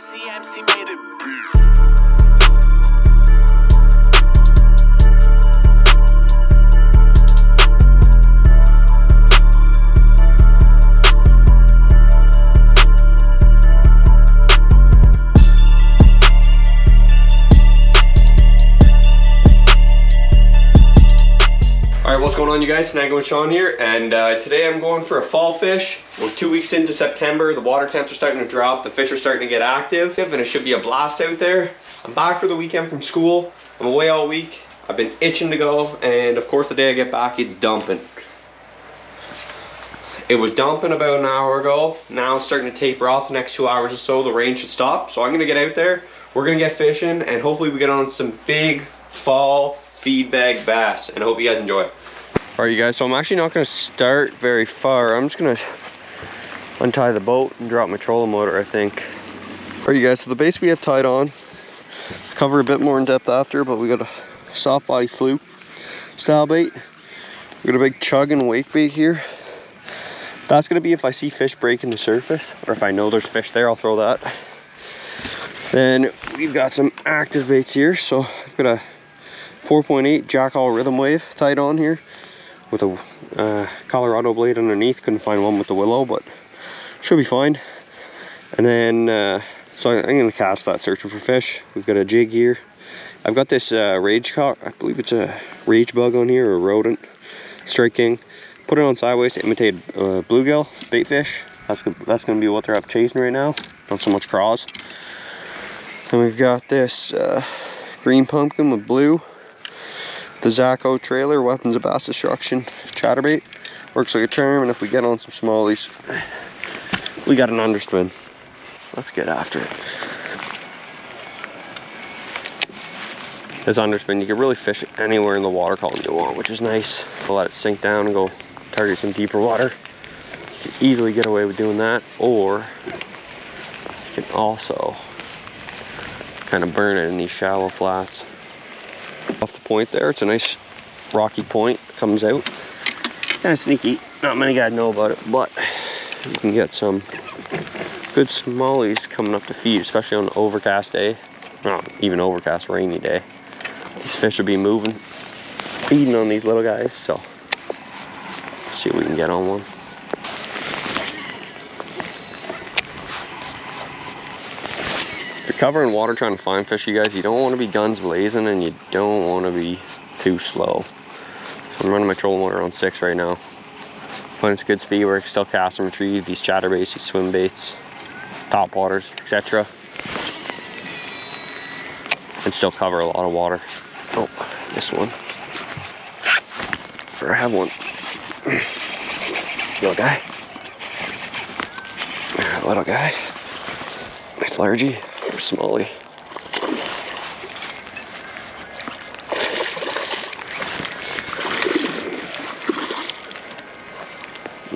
CMC made it. Alright, what's going on, you guys? Snagging with Sean here, and today I'm going for a fall fish. We're 2 weeks into September, the water temps are starting to drop, the fish are starting to get active, and it should be a blast out there. I'm back for the weekend from school. I'm away all week. I've been itching to go, and of course the day I get back it's dumping. It was dumping about an hour ago. Now it's starting to taper off the next 2 hours or so. The rain should stop, so I'm gonna get out there. We're gonna get fishing, and hopefully we get on some big fall feed bag bass, and I hope you guys enjoy. Alright, you guys, so I'm actually not going to start very far. I'm just going to untie the boat and drop my trolling motor, I think. Alright, you guys, so the base we have tied on, cover a bit more in depth after, but we got a soft body fluke style bait. We got a big chug and wake bait here. That's going to be if I see fish breaking the surface, or if I know there's fish there, I'll throw that. Then we've got some active baits here, so I've got a 4.8 jackall rhythm wave tied on here with a Colorado blade underneath. Couldn't find one with the willow, but should be fine. And then so I'm gonna cast that searching for fish. We've got a jig here. I've got this rage cock, I believe it's a rage bug on here, or a rodent, strike king. Put it on sideways to imitate bluegill bait fish. That's gonna be what they're up chasing right now, not so much craws. And we've got this green pumpkin with blue, the Zacho trailer, weapons of bass destruction chatterbait. Works like a charm, and if we get on some smallies, we got an underspin. Let's get after it. This underspin, you can really fish it anywhere in the water column you want, which is nice. I'll let it sink down and go target some deeper water. You can easily get away with doing that, or you can also kind of burn it in these shallow flats. Off the point there, it's a nice rocky point, comes out. Kind of sneaky, not many guys know about it, but you can get some good smallies coming up to feed, especially on an overcast day. Not even overcast, rainy day. These fish will be moving, feeding on these little guys, so see if we can get on one. Covering water trying to find fish, you guys, you don't want to be guns blazing, and you don't want to be too slow. So I'm running my trolling motor on 6 right now. Find it's good speed where I can still cast and retrieve these chatterbaits, these swim baits, top waters, etc. And still cover a lot of water. Oh, this one. Or I have one. Little guy. Little guy. Nice largie. Smallie.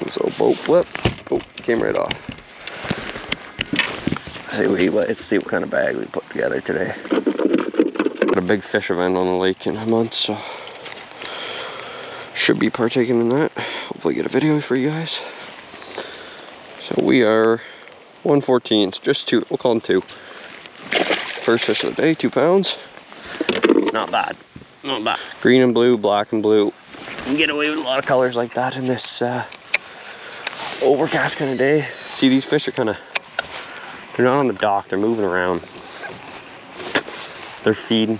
So boat flip. Oh, came right off. Let's see what kind of bag we put together today. Got a big fish event on the lake in a month, so should be partaking in that. Hopefully get a video for you guys. So we are 114s, just 2, we'll call them 2. First fish of the day, 2 pounds. Not bad, not bad. Green and blue, black and blue. You can get away with a lot of colors like that in this overcast kind of day. See, these fish are kind of, they're not on the dock, they're moving around. They're feeding.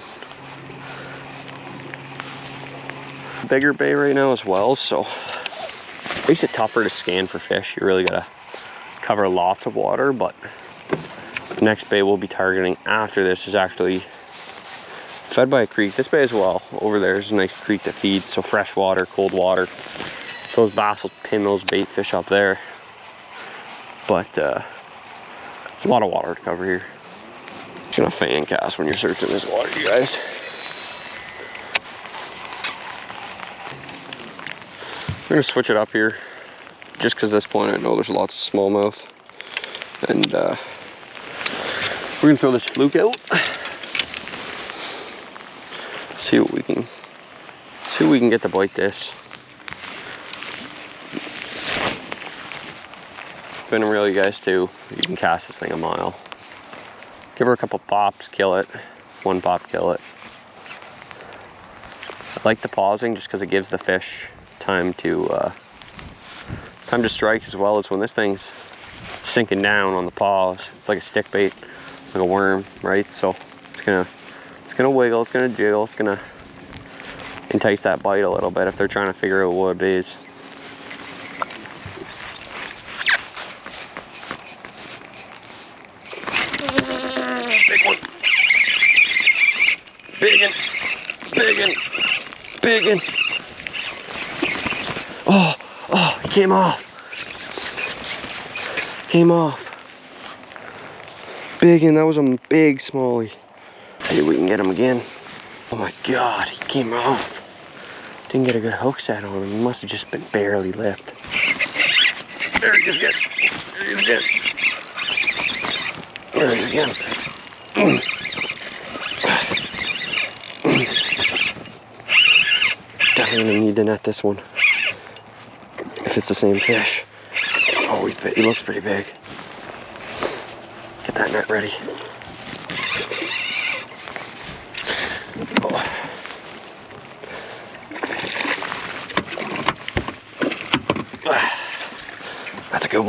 Bigger bay right now as well, so it makes it tougher to scan for fish. You really gotta cover lots of water, but the next bay we'll be targeting after this is actually fed by a creek. This bay as well, over there is a nice creek that feeds, so fresh water, cold water. Those bass will pin those bait fish up there. But a lot of water to cover here. It's gonna fan cast when you're searching this water, you guys. We're gonna switch it up here, just because at this point I know there's lots of smallmouth. And we're gonna throw this fluke out. See what we can get to bite this. Spinning reel, you guys, too. You can cast this thing a mile. Give her a couple pops, kill it. One pop, kill it. I like the pausing just because it gives the fish time to strike, as well as when this thing's sinking down on the pause. It's like a stick bait, like a worm, right? So it's gonna wiggle, it's gonna jiggle, it's gonna entice that bite a little bit if they're trying to figure out what it is. Big one. Biggin. Oh, he came off. Biggin, that was a big smallie. Maybe we can get him again. Oh my God, he came off. Didn't get a good hook set on him. He must have just been barely lipped. There he is again. Definitely gonna need to net this one if it's the same fish. Oh, he looks pretty big. Get that net ready. Oh. That's a good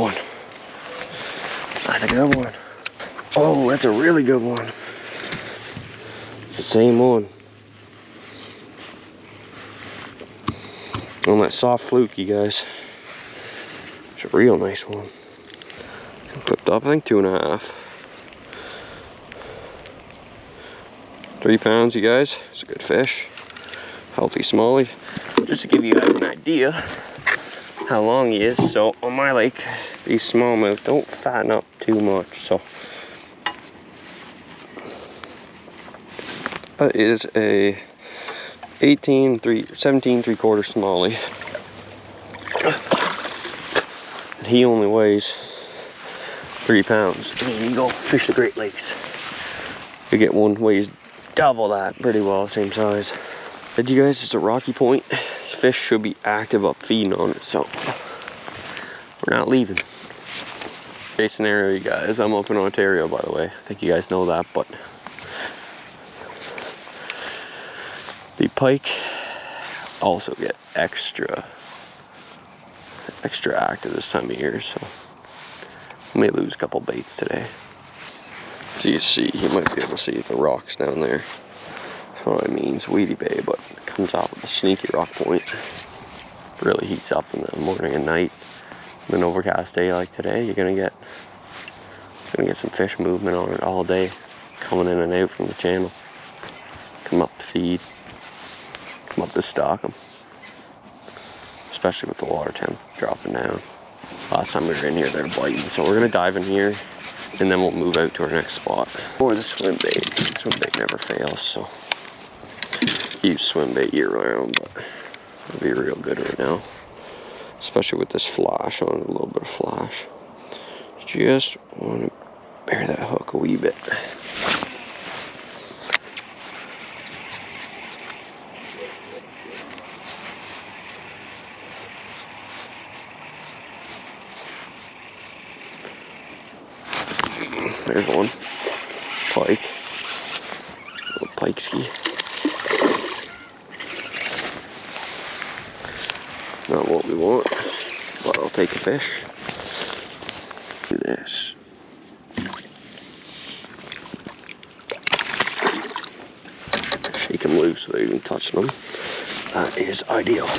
one. Oh, that's a really good one. It's the same one. On that soft fluke, you guys. It's a real nice one. Clipped up, I think 2.5. 3 pounds, you guys. It's a good fish. Healthy smallie. Just to give you guys an idea how long he is. So on my lake, these smallmouth don't fatten up too much. So that is a 17 3/4 smallie. And he only weighs 3 pounds. I mean, you go fish the Great Lakes, you get one weighs double that, pretty well same size. But you guys, it's a rocky point. Fish should be active up feeding on it, so we're not leaving. Case scenario, you guys, I'm up in Ontario, by the way. I think you guys know that, but the pike also get extra active this time of year, so I may lose a couple baits today. So you see, you might be able to see the rocks down there. That's what I mean, it's weedy bay, but it comes off with a sneaky rock point. Really heats up in the morning and night. On an overcast day like today, you're gonna get some fish movement on it all day, coming in and out from the channel. Come up to feed, come up to stock them. Especially with the water temp dropping down. Last time we were in here, they're biting, so we're gonna dive in here, and then we'll move out to our next spot. Or the swim bait. The swim bait never fails, so use swim bait year round, but it'll be real good right now. Especially with this flash on it, a little bit of flash. Just want to bear that hook a wee bit. There's one. Pike. Little pike ski. Not what we want, but I'll take a fish. Do this. Shake them loose without even touching them. That is ideal.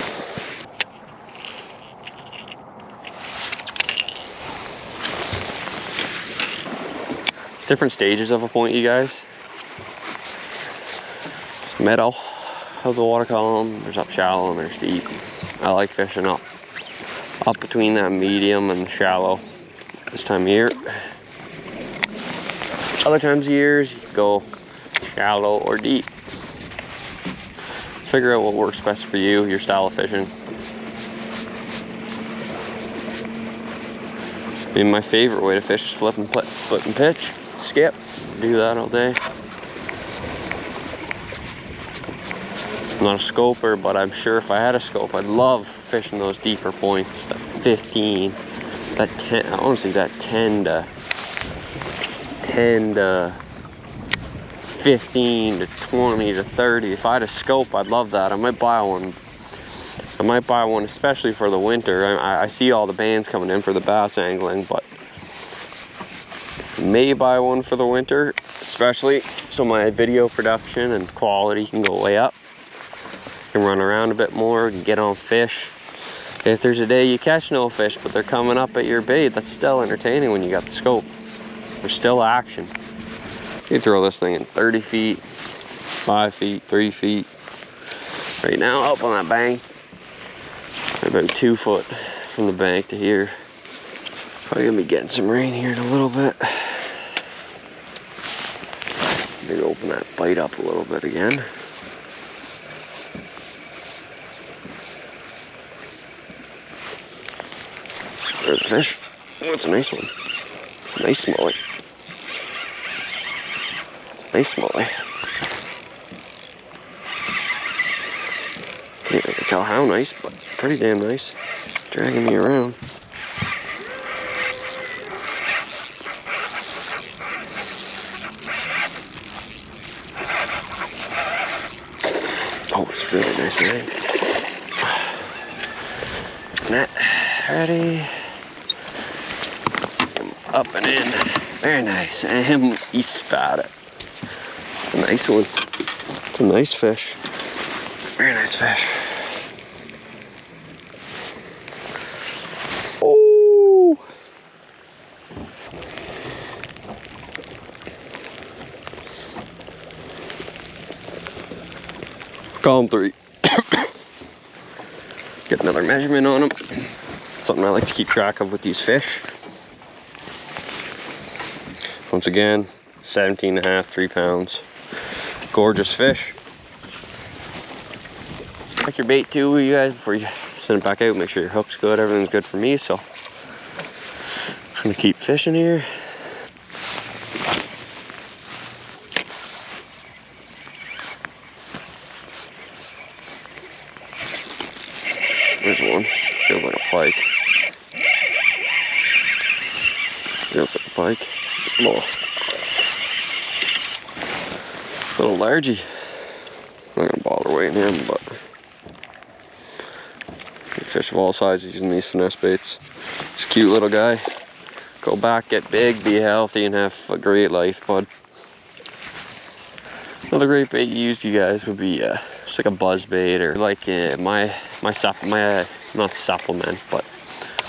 It's different stages of a point, you guys. It's middle of the water column, there's up shallow and there's deep. I like fishing up between that medium and shallow this time of year. Other times of years, you can go shallow or deep. Figure out what works best for you, your style of fishing. I mean, my favorite way to fish is flip and pitch, skip, do that all day. I'm not a scoper, but I'm sure if I had a scope, I'd love fishing those deeper points, that 15, that 10, honestly that 10 to 15 to 20 to 30. If I had a scope, I'd love that. I might buy one. I might buy one, especially for the winter. I see all the bands coming in for the bass angling, but may buy one for the winter, especially so my video production and quality can go way up. Can run around a bit more, can get on fish. If there's a day you catch no fish, but they're coming up at your bait, that's still entertaining when you got the scope. There's still action. You throw this thing in 30 feet, 5 feet, 3 feet. Right now, up on that bank, about 2 foot from the bank to here. Probably gonna be getting some rain here in a little bit. Maybe open that bite up a little bit again. There's a fish. Oh, it's a nice one. It's a nice smallie. Nice smallie. Can't really tell how nice, but pretty damn nice. It's dragging me around. Oh, it's really nice rain. Net ready. Up and in. Very nice. And he spat it. It's a nice one. It's a nice fish. Very nice fish. Oh! Column 3. Get another measurement on them. Something I like to keep track of with these fish. Once again, 17.5, 3 pounds. Gorgeous fish. Check your bait too, you guys, before you send it back out. Make sure your hook's good, everything's good for me, so I'm gonna keep fishing here. There's one. Feels like a pike. Feels like a pike. Oh. Little largy. I'm not gonna bother weighing him, but fish of all sizes using these finesse baits. He's a cute little guy. Go back, get big, be healthy, and have a great life, bud. Another great bait you use, you guys, would be just like a buzz bait, or like my not supplement, but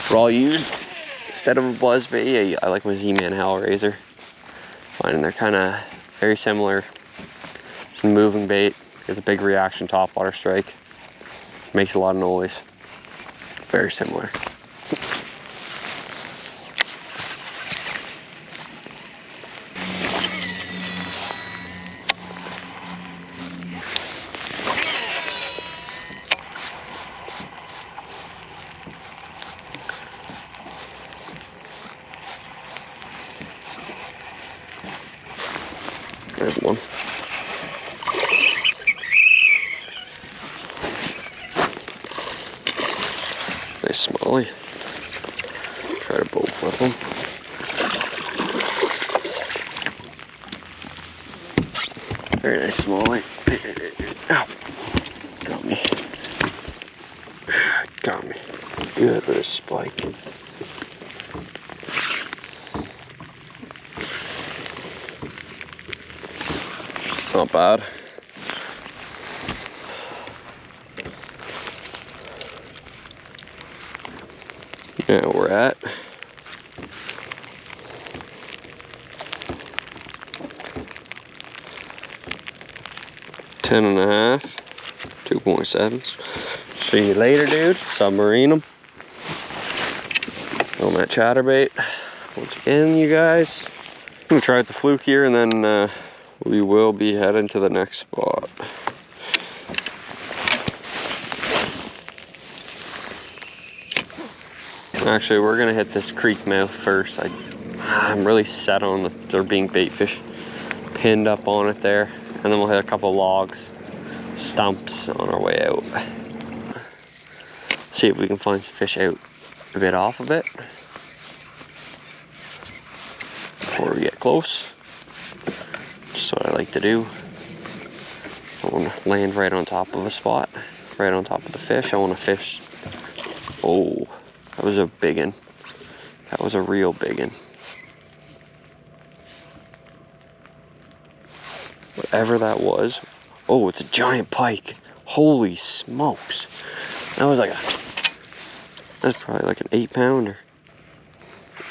what I'll use instead of a buzz bait, I like my Z-Man Hellraiser. Finding they're kind of very similar. It's a moving bait. It's a big reaction top water strike. Makes a lot of noise. Very similar. There's one. Nice smallie. Try to boat flip them. Very nice smallie. Ow. Got me. Got me. Good with a spike. Not bad. Now we're at 10.5, 2.7s. See you later, dude. Submarine them. On that chatterbait. Once again, you guys. I'm gonna try out the fluke here, and then we will be heading to the next spot. Actually, we're gonna hit this creek mouth first. I'm really set on there being bait fish pinned up on it there, and then we'll hit a couple logs, stumps on our way out. See if we can find some fish out a bit off of it before we get close. Just what I like to do. I want to land right on top of a spot, right on top of the fish. I want to fish. Oh, that was a big one. That was a real big one. Whatever that was. Oh, it's a giant pike. Holy smokes. That was that's probably like an 8-pounder.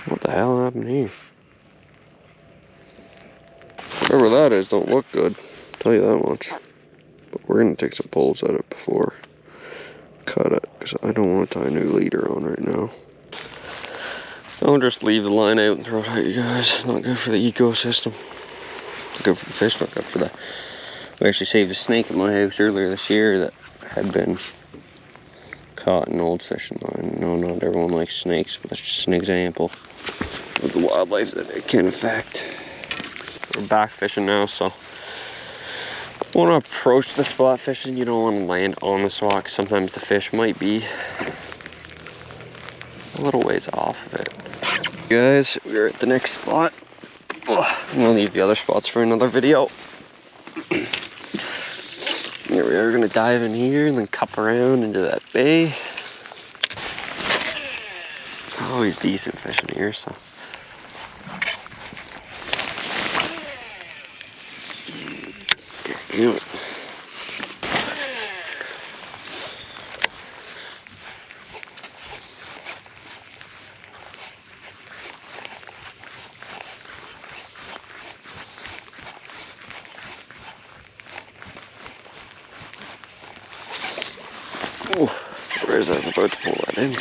What the hell happened here? Whatever that is don't look good. I'll tell you that much. But we're gonna take some pulls at it before cut it, because I don't want to tie a new leader on right now. Don't just leave the line out and throw it at you guys. Not good for the ecosystem. Not good for the fish, not good for the... We actually saved a snake at my house earlier this year that had been caught in an old fishing line. No, not everyone likes snakes, but that's just an example of the wildlife that it can affect. We're back fishing now, so I want to approach the spot fishing. You don't want to land on the spot, 'cause sometimes the fish might be a little ways off of it. Guys, we're at the next spot. I'm gonna leave the other spots for another video. Here we are, gonna dive in here and then cup around into that bay. It's always decent fishing here, so. Get it. Oh, whereas I was about to pull that in.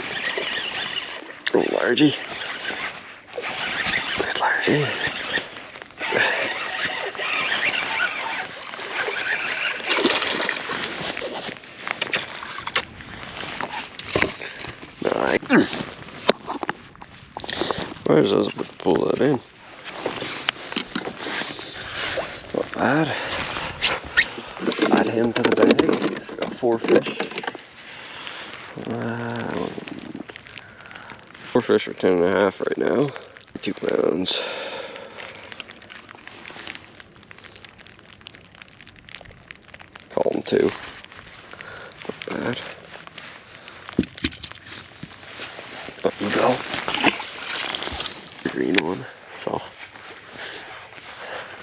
Oh, largie. Nice largie. Whereas I was about to pull that in. Not bad. Add him to the bag. Got 4 fish. 4 fish for 10.5 right now. 2 pounds. Call them 2. Not bad. Up we go. Green one. So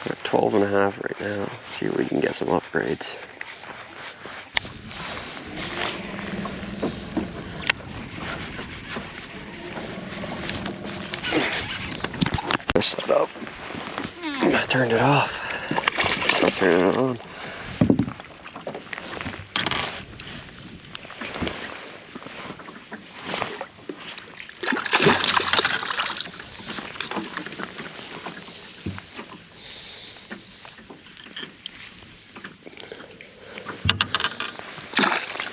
we're at 12.5 right now. Let's see if we can get some upgrades. Set up. I turned it off. I'll turn it on.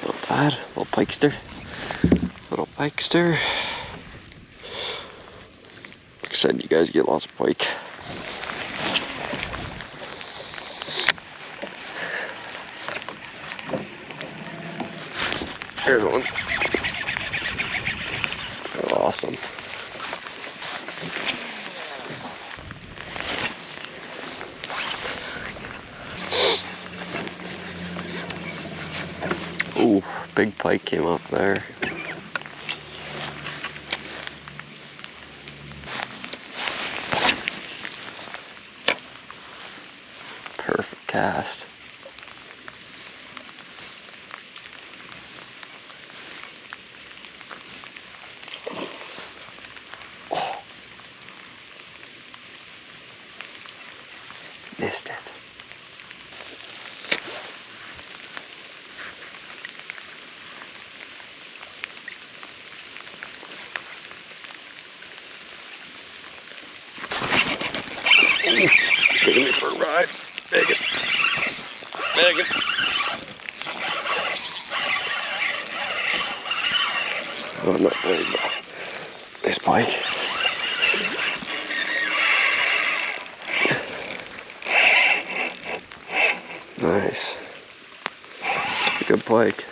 Not bad. Little pikester. Little pikester. Like I said, you guys get lots of pike. Here's one. Awesome. Ooh, big pike came up there. Perfect cast. Oh. Missed it. Taking me for a ride. Biggin. Biggin. Oh, I'm not worried about this pike. Nice. Good pike.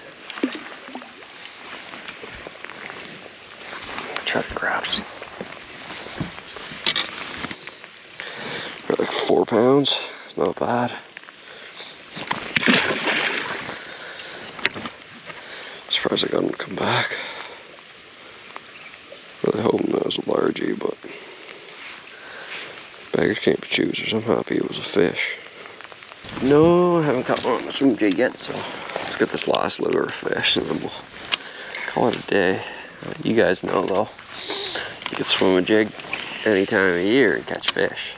Try to grab it. For like 4 pounds. not bad. Surprised I got him to come back. Really hoping that was a largie, but beggars can't be choosers. I'm happy it was a fish. No, I haven't caught one on the swim jig yet, so let's get this last lure of fish and then we'll call it a day. You guys know though, you can swim a jig any time of year and catch fish.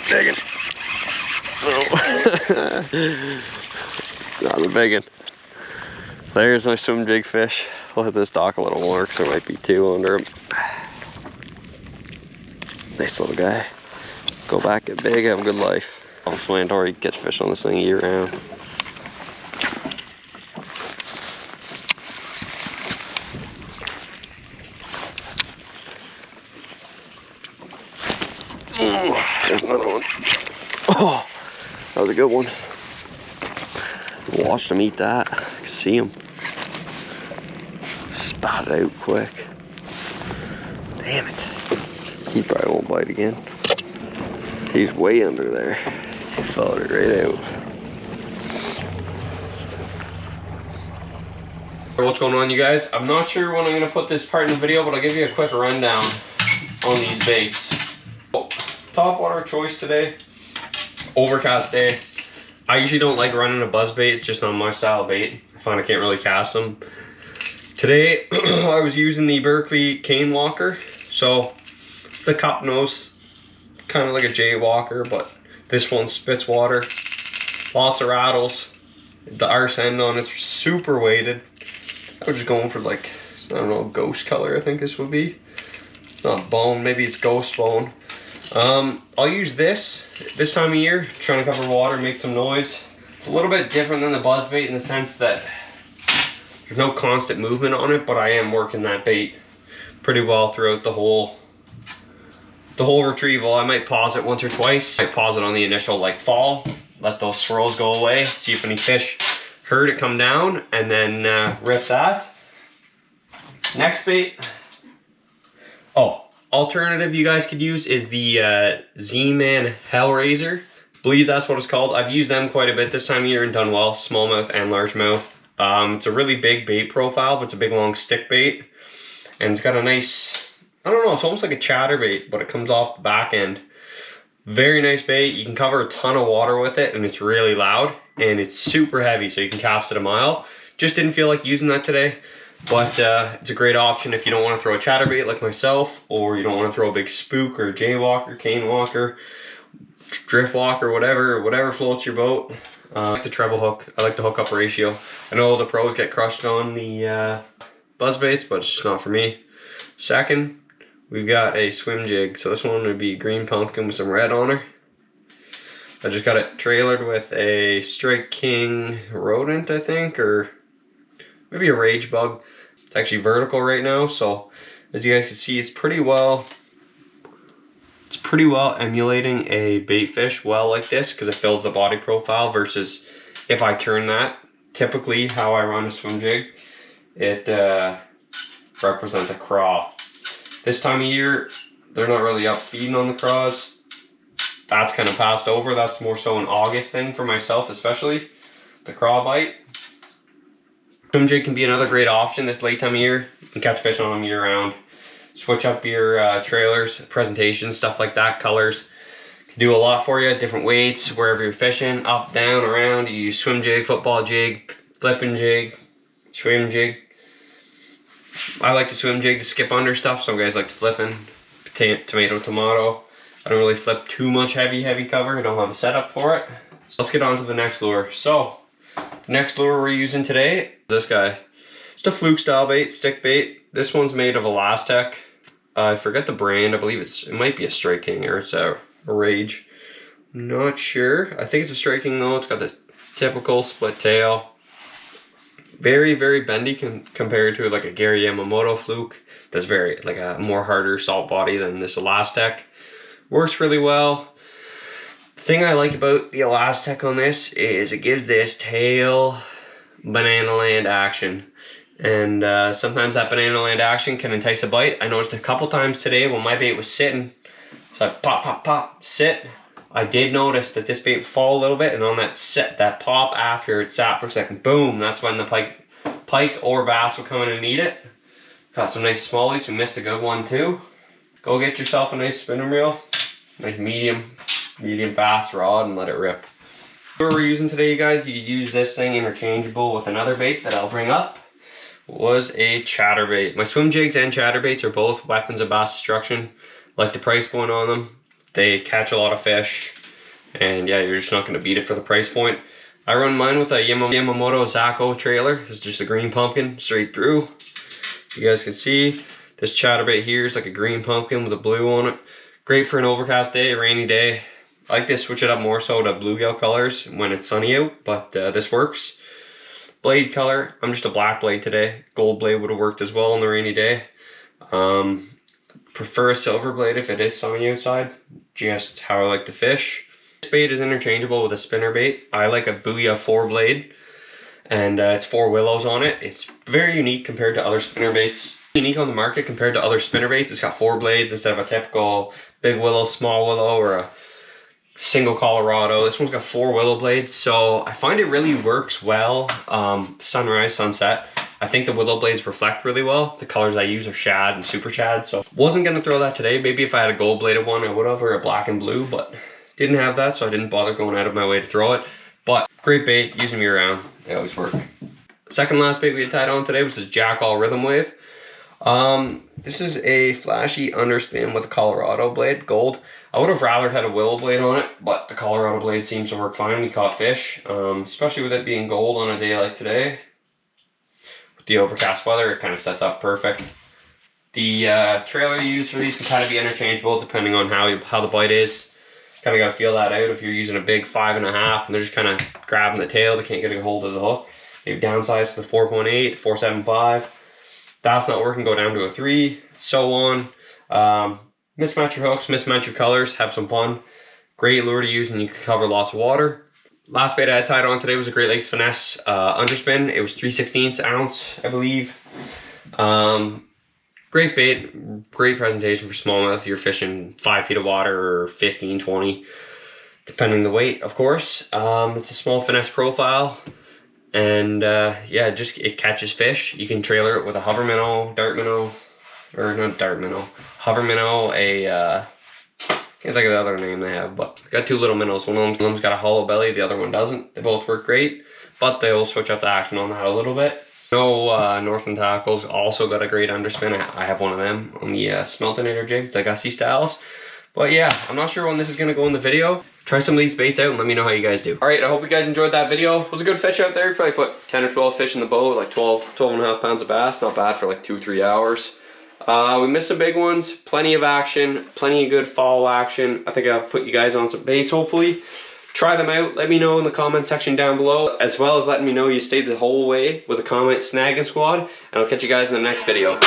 Biggin. Oh. Not a biggin. There's my swim jig fish. We'll hit this dock a little more because there might be two under him. Nice little guy. Go back, get big, have a good life. It's mandatory to catch fish on this thing year round. There's another one. Oh, that was a good one. Watched him eat that. I can see him. Spat it out quick. Damn it. He probably won't bite again. He's way under there. He followed it right out. What's going on, you guys? I'm not sure when I'm going to put this part in the video, but I'll give you a quick rundown on these baits. Top water choice today. Overcast day. I usually don't like running a buzz bait. It's just not my style of bait. I find I can't really cast them. Today, I was using the Berkley cane walker. So, it's the cup nose, kind of like a jaywalker, but this one spits water. Lots of rattles. The arse end on it's super weighted. I was just going for like, I don't know, ghost color I think this would be. Not bone, maybe it's ghost bone. I'll use this time of year, trying to cover water, make some noise. It's a little bit different than the buzz bait in the sense that there's no constant movement on it, but I am working that bait pretty well throughout the whole retrieval. I might pause it once or twice. I might pause it on the initial like fall, let those swirls go away, see if any fish heard it come down, and then rip that. Next bait. Oh, alternative you guys could use is the Z-Man Hellraiser. I believe that's what it's called. I've used them quite a bit this time of year and done well, smallmouth and largemouth. It's a really big bait profile, but it's a big long stick bait. And it's got a nice, I don't know, it's almost like a chatterbait, but it comes off the back end. Very nice bait. You can cover a ton of water with it, and it's really loud, and it's super heavy, so you can cast it a mile. Just didn't feel like using that today, but it's a great option if you don't want to throw a chatterbait like myself, or you don't want to throw a big spook or a jaywalker, cane walker, drift walker, whatever floats your boat. I like the treble hook. I like the hookup ratio. I know the pros get crushed on the buzz baits, but it's just not for me. Second, we've got a swim jig. So this one would be green pumpkin with some red on her. I just got it trailered with a Strike King rodent, I think, or maybe a rage bug. It's actually vertical right now, so as you guys can see, it's pretty well emulating a bait fish well like this, because it fills the body profile, versus if I turn that, typically how I run a swim jig, it represents a craw. This time of year, they're not really up feeding on the craws. That's kind of passed over. That's more so an August thing for myself, especially the craw bite. Swim jig can be another great option this late time of year. You can catch fish on them year round. Switch up your trailers, presentations, stuff like that, colors. Can do a lot for you, different weights, wherever you're fishing, up, down, around. You use swim jig, football jig, flipping jig, swim jig. I like to swim jig to skip under stuff. Some guys like to flipping, tomato, tomato. I don't really flip too much heavy cover. I don't have a setup for it. Let's get on to the next lure. So, the next lure we're using today, this guy. Just a fluke style bait, stick bait. This one's made of Elastec. I forget the brand. I believe it might be a Strike King, or it's a Rage. Not sure. I think it's a Strike King though. It's got the typical split tail. Very, very bendy compared to like a Gary Yamamoto fluke. That's very, like a more harder salt body than this Elastec. Works really well. The thing I like about the Elastec on this is it gives this tail banana land action. And sometimes that banana land action can entice a bite. I noticed a couple times today when my bait was sitting, so I pop, pop, pop, sit. I did notice that this bait would fall a little bit, and on that sit, that pop after it sat for a second, boom, that's when the pike or bass will come in and eat it. Got some nice smallies. We missed a good one too. Go get yourself a nice spinning reel, nice medium fast rod, and let it rip. What we're using today, you guys, you could use this thing interchangeable with another bait that I'll bring up. Was a chatterbait. My swim jigs and chatterbaits are both weapons of bass destruction. Like the price point on them. They catch a lot of fish, and yeah, you're just not going to beat it for the price point. I run mine with a Yamamoto Zaco trailer. It's just a green pumpkin straight through. You guys can see this chatterbait here is like a green pumpkin with a blue on it. Great for an overcast day, a rainy day. I like to switch it up more so to bluegill colors when it's sunny out, but this works. Blade color, I'm just a black blade today. Gold blade would have worked as well on the rainy day. Prefer a silver blade if it is sunny outside, just how I like to fish. This bait is interchangeable with a spinner bait. I like a Booyah 4 blade, and it's 4 willows on it. It's very unique compared to other spinner baits. Unique on the market compared to other spinner baits. It's got 4 blades instead of a typical big willow, small willow, or a single Colorado. This one's got 4 willow blades, so I find it really works well. Sunrise, sunset. I think the willow blades reflect really well. The colors I use are shad and super shad, so wasn't gonna throw that today. Maybe if I had a gold bladed one I would have, or a black and blue, but didn't have that, so I didn't bother going out of my way to throw it. But great bait, use them year round. They always work. Second last bait we had tied on today was this Jackall Rhythm Wave. This is a flashy underspin with a Colorado blade, gold. I would have rather had a willow blade on it, but the Colorado blade seems to work fine. We caught fish, especially with it being gold on a day like today. With the overcast weather, it kind of sets up perfect. The trailer you use for these can kind of be interchangeable depending on how the bite is. Kind of got to feel that out. If you're using a big 5.5 and they're just kind of grabbing the tail, they can't get a hold of the hook. Maybe downsize to the 4.8, 4.75. That's not working, go down to a 3, so on. Mismatch your hooks, mismatch your colors, have some fun. Great lure to use and you can cover lots of water. Last bait I had tied on today was a Great Lakes Finesse underspin. It was 3/16 ounce, I believe. Great bait, great presentation for smallmouth. You're fishing 5 feet of water or 15, 20, depending the weight, of course. It's a small finesse profile. And yeah, it catches fish. You can trailer it with a hover minnow, dart minnow, or not dart minnow, hover minnow, can't think of the other name they have, but I got 2 little minnows. One of them's got a hollow belly, the other one doesn't. They both work great, but they'll switch up the action on that a little bit. Northland Tackles also got a great underspin. I have one of them on the Smeltinator jigs, the Gussie styles. But yeah, I'm not sure when this is going to go in the video. Try some of these baits out and let me know how you guys do. Alright, I hope you guys enjoyed that video. It was a good fish out there. Probably put 10 or 12 fish in the boat, like 12.5 pounds of bass. Not bad for like 2 or 3 hours. We missed some big ones. Plenty of action. Plenty of good fall action. I think I'll put you guys on some baits, hopefully. Try them out. Let me know in the comment section down below, as well as letting me know you stayed the whole way with a comment, Snagging Squad. And I'll catch you guys in the next video.